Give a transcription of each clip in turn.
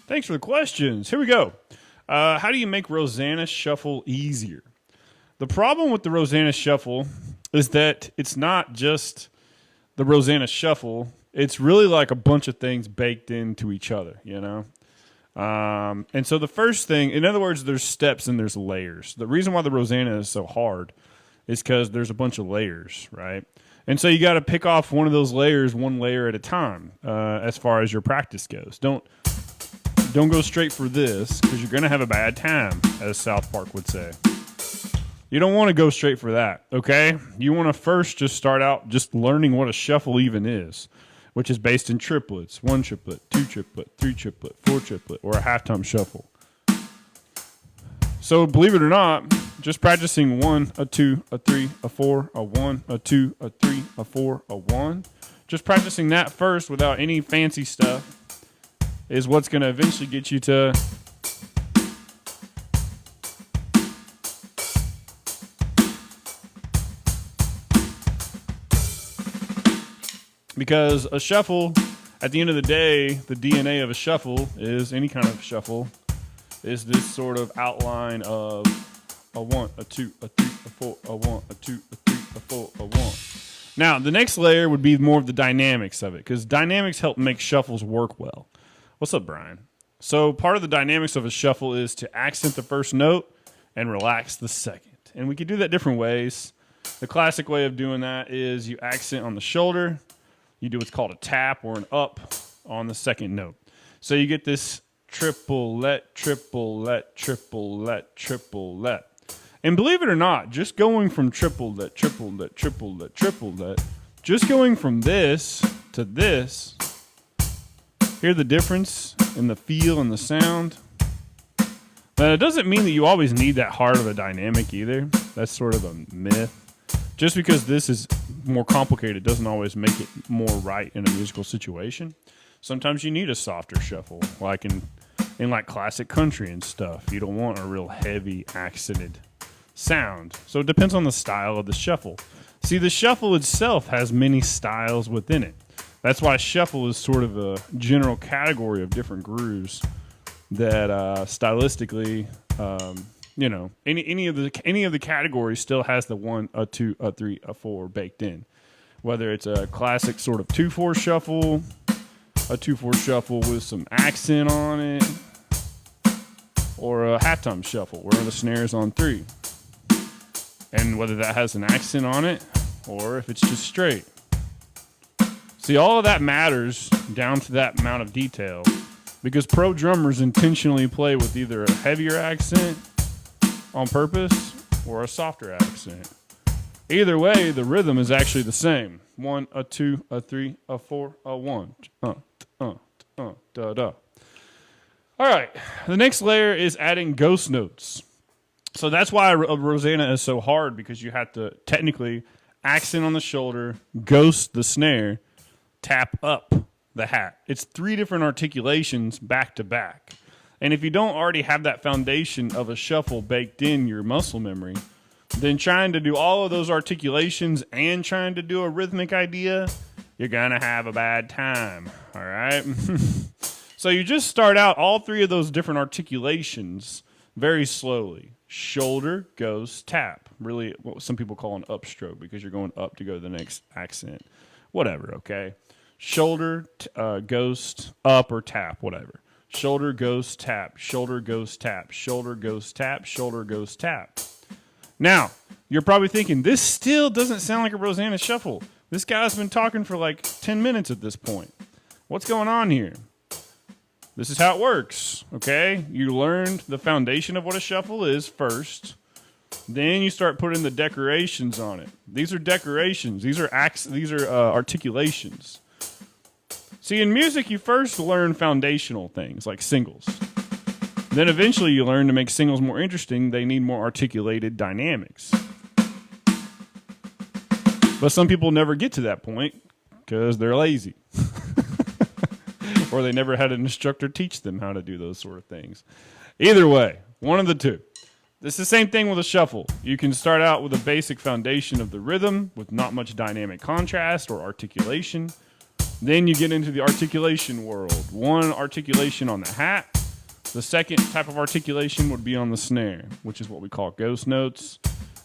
Thanks for the questions. Here we go. How do you make Rosanna shuffle easier? The problem with the Rosanna shuffle is that it's not just the Rosanna shuffle. It's really like a bunch of things baked into each other, you know? And so the first thing, in other words, there's steps and there's layers. The reason why the Rosanna is so hard is because there's a bunch of layers, right? And so you got to pick off one of those layers, one layer at a time, as far as your practice goes. Don't go straight for this because you're going to have a bad time, as South Park would say. You don't want to go straight for that, okay? You want to first just start out just learning what a shuffle even is, which is based in triplets: 1 triplet, 2 triplet, 3 triplet, 4 triplet, or a halftime shuffle. So believe it or not, just practicing 1, a 2, a 3, a 4, a 1, a 2, a 3, a 4, a 1, just practicing that first without any fancy stuff is what's going to eventually get you to because a shuffle, at the end of the day, the DNA of a shuffle is any kind of shuffle is this sort of outline of a 1, a 2, a 3, a 4, a 1, a 2, a 3, a 4, a 1. Now, the next layer would be more of the dynamics of it, because dynamics help make shuffles work well. What's up, Brian? So part of the dynamics of a shuffle is to accent the first note and relax the second. And we could do that different ways. The classic way of doing that is you accent on the shoulder. You do what's called a tap or an up on the second note. So you get this triplet, triplet, triplet, triplet. And believe it or not, just going from triplet, triplet, triplet, triplet, just going from this to this, hear the difference in the feel and the sound? Now, it doesn't mean that you always need that hard of a dynamic either. That's sort of a myth. Just because this is more complicated doesn't always make it more right in a musical situation. Sometimes you need a softer shuffle, like in like classic country and stuff. You don't want a real heavy accented sound. So it depends on the style of the shuffle. See, the shuffle itself has many styles within it. That's why shuffle is sort of a general category of different grooves that stylistically, any of the categories still has the 1, a 2, a 3, a 4 baked in. Whether it's a classic sort of 2/4 shuffle, a 2/4 shuffle with some accent on it, or a halftime shuffle where the snare is on 3, and whether that has an accent on it or if it's just straight. See, all of that matters down to that amount of detail because pro drummers intentionally play with either a heavier accent on purpose or a softer accent. Either way, the rhythm is actually the same. 1, a 2, a 3, a 4, a 1. Da, da. All right, the next layer is adding ghost notes. So that's why Rosanna is so hard, because you have to technically accent on the shoulder, ghost the snare, tap up the hat. It's 3 different articulations back to back. And if you don't already have that foundation of a shuffle baked in your muscle memory, then trying to do all of those articulations and trying to do a rhythmic idea, you're going to have a bad time. All right? So you just start out all 3 of those different articulations very slowly. Shoulder, ghost, tap. Really what some people call an upstroke because you're going up to go to the next accent. Whatever, okay? Shoulder, ghost, up or tap, whatever. Shoulder, ghost, tap. Shoulder, ghost, tap. Shoulder, ghost, tap. Shoulder, ghost, tap. Now, you're probably thinking, this still doesn't sound like a Rosanna shuffle. This guy's been talking for like 10 minutes at this point. What's going on here? This is how it works, okay? You learned the foundation of what a shuffle is first. Then you start putting the decorations on it. These are decorations. These are articulations. See, in music, you first learn foundational things like singles. Then eventually you learn to make singles more interesting. They need more articulated dynamics. But some people never get to that point because they're lazy. Or they never had an instructor teach them how to do those sort of things. Either way, one of the two. It's the same thing with a shuffle. You can start out with a basic foundation of the rhythm with not much dynamic contrast or articulation. Then you get into the articulation world. 1 articulation on the hat, The second type of articulation would be on the snare, which is what we call ghost notes.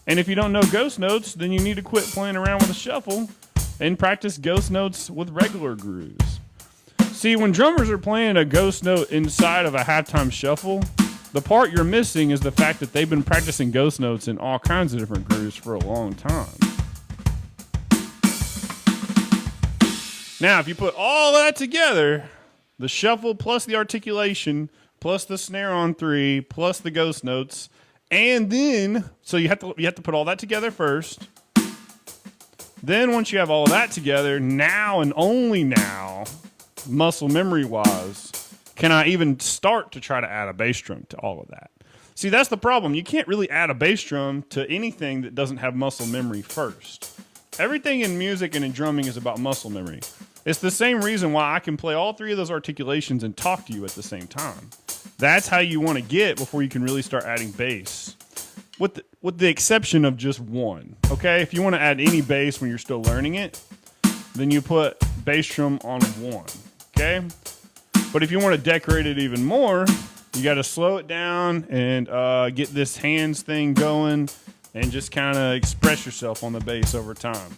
And if you don't know ghost notes, then you need to quit playing around with a shuffle and practice ghost notes with regular grooves. See, when drummers are playing a ghost note inside of a halftime shuffle, the part you're missing is the fact that they've been practicing ghost notes in all kinds of different grooves for a long time. Now, if you put all that together, the shuffle plus the articulation plus the snare on 3 plus the ghost notes, and then so you have to put all that together first. Then once you have all of that together, now and only now, muscle memory wise, can I even start to try to add a bass drum to all of that. See, that's the problem. You can't really add a bass drum to anything that doesn't have muscle memory first. Everything in music and in drumming is about muscle memory. It's the same reason why I can play all 3 of those articulations and talk to you at the same time. That's how you want to get before you can really start adding bass. With the exception of just one, okay? If you want to add any bass when you're still learning it, then you put bass drum on 1, okay? But if you want to decorate it even more, you got to slow it down and get this hands thing going and just kind of express yourself on the bass over time.